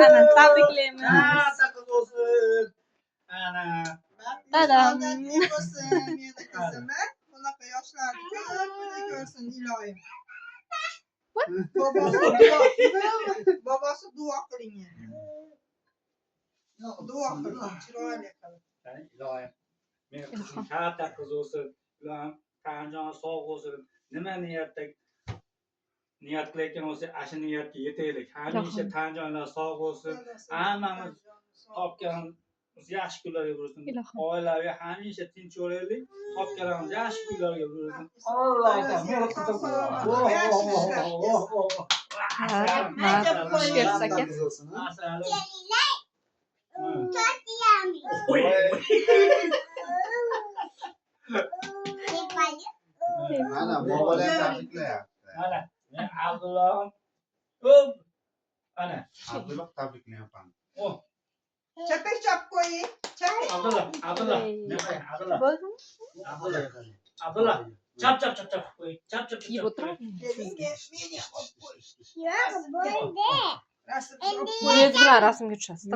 Ana tabriklaymiz. Dadam. Bunaqa yoshlarni ko'p ko'rsin iloyim. Bobosi duo qiling. Duo qiling, chiroyli qiling. Iloyim. Men qizim katta qiz bo'lsin, ular Tanjon sog' bo'lsin. Nima niyat qilayotgan bo'lsa, shu niyatga yetaylik. Hamisha Tanjonlar sog' bo'lsin. Hammamiz topganimiz yaxshi kunlarga bo'lsin. Oilaviy hamisha tinch bo'laylik. Topganimiz yaxshi kunlarga bo'lsin. Alloh taolo meni qizim. Mana bobolar tabriklayapti. Mana men Abdullohim ko'p ana Abdulloh tabriklayapman. Chapak chop qo'ying. Abdulloh. Abdulloh. Chap qo'y. Chap. Yeb o'tiradi. Rasm O'zi bilan rasmga tushasiz.